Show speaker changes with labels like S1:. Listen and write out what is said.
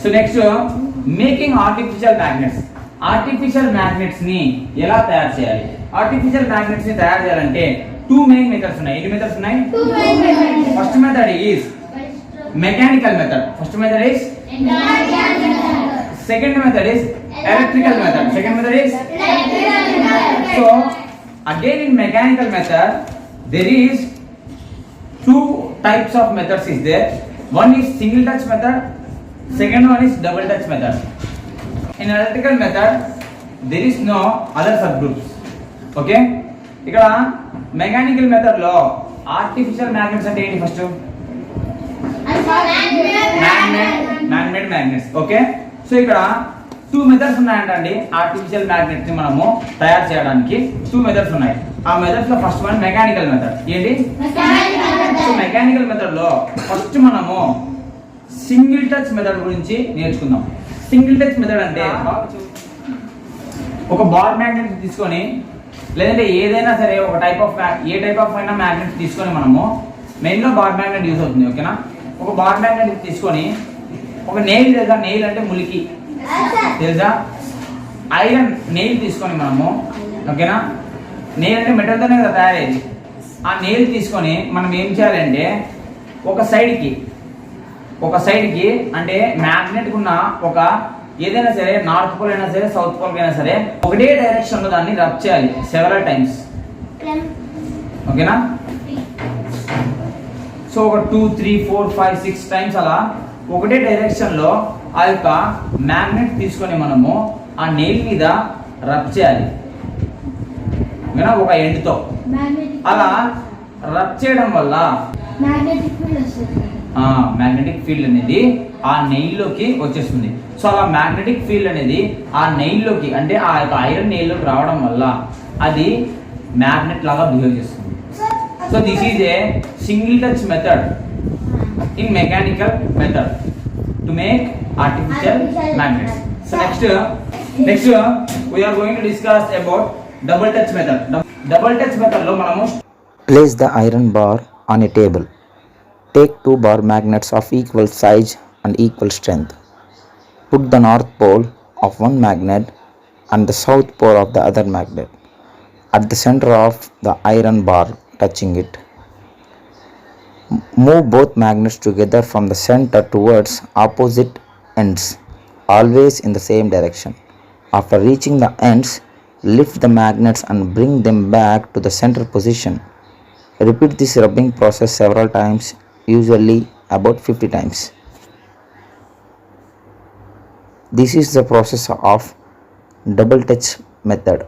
S1: So next, making artificial magnets. Artificial magnets ni ఎలా తయారు చేయాలి? Artificial magnets ni తయారు చేయాలంటే two main methods ఉన్నాయి. ఎన్ని methods ఉన్నాయి? Two main methods. First method is mechanical method. First method is mechanical method. Second method is electrical method. Second method is electrical method. So again in mechanical method there is two types of methods is there. One is single touch method, second one is double touch method. In electrical method there is no other subgroups. Okay, ఇక్కడ mechanical method లో artificial magnets అంటే ఏంటి? First magnet magnets. Okay, so ఇక్కడ two methods ఉన్నాయంటండి artificial magnets ని మనము తయారు చేయడానికి. టూ మెథడ్స్ ఉన్నాయి. ఆ మెథడ్స్ లో ఫస్ట్ వన్ మెకానికల్ మెథడ్. ఏంటి? సో మెకానికల్ మెథడ్ లో ఫస్ట్ మనము సింగిల్ టచ్ మెథడ్ గురించి నేర్చుకుందాం. సింగిల్ టచ్ మెథడ్ అంటే ఒక బాల్ మ్యాగ్నెట్ తీసుకొని, లేదంటే ఏదైనా సరే ఒక టైప్ ఆఫ్ అయినా మ్యాగ్నెట్ తీసుకొని, మనము మెయిన్ గా బాల్ మ్యాగ్నెట్ యూజ్ అవుతుంది. ఓకేనా, ఒక బాల్ మ్యాగ్నెట్ తీసుకొని ఒక నెయిల్, లేదా నెయిల్ అంటే ములికి తెలుసా, ఐరన్ నెయిల్ తీసుకొని మనము, ఓకేనా, నెయిల్ అంటే మెటల్తోనే కదా తయారయ్యేది. ఆ నెయిల్ తీసుకొని మనం ఏం చేయాలంటే ఒక సైడ్కి అంటే మ్యాగ్నెట్ ఉన్న ఒక ఏదైనా సరే నార్త్ పోల్ అయినా సరే సౌత్ పోల్ అయినా సరే ఒకటే డైరెక్షన్ లో దాన్ని రబ్ చేయాలి సెవెరల్ టైమ్స్. ఓకేనా, సో ఒక 2, 3, 4, 5, 6 టైమ్స్ అలా ఒకటే డైరెక్షన్ లో ఆ యొక్క మ్యాగ్నెట్ తీసుకొని మనము ఆ నెయిల్ మీద రబ్ చేయాలి. ఓకేనా, ఒక ఎండ్ తో అలా రబ్ చేయడం వల్ల మ్యాగ్నెటిక్ ఫీల్డ్ అనేది ఆ నెయిల్ లోకి వచ్చేస్తుంది. సో అలా మ్యాగ్నెటిక్ ఫీల్డ్ అనేది ఆ నెయిల్ లోకి, అంటే ఆ యొక్క ఐరన్ నెయిల్ లోకి రావడం వల్ల అది మ్యాగ్నెట్ లాగా బిహేవ్ చేస్తుంది. So this is a single touch method in mechanical method to make artificial magnets. So next we are going to discuss about double touch method. Double touch method lo manamu
S2: place the iron bar on a table. Take two bar magnets of equal size and equal strength. Put the north pole of one magnet and the south pole of the other magnet at the center of the iron bar, touching it. Move both magnets together from the center towards opposite ends, always in the same direction. After reaching the ends, lift the magnets and bring them back to the center position. Repeat this rubbing process several times, usually about 50 times. This is the process of double touch method.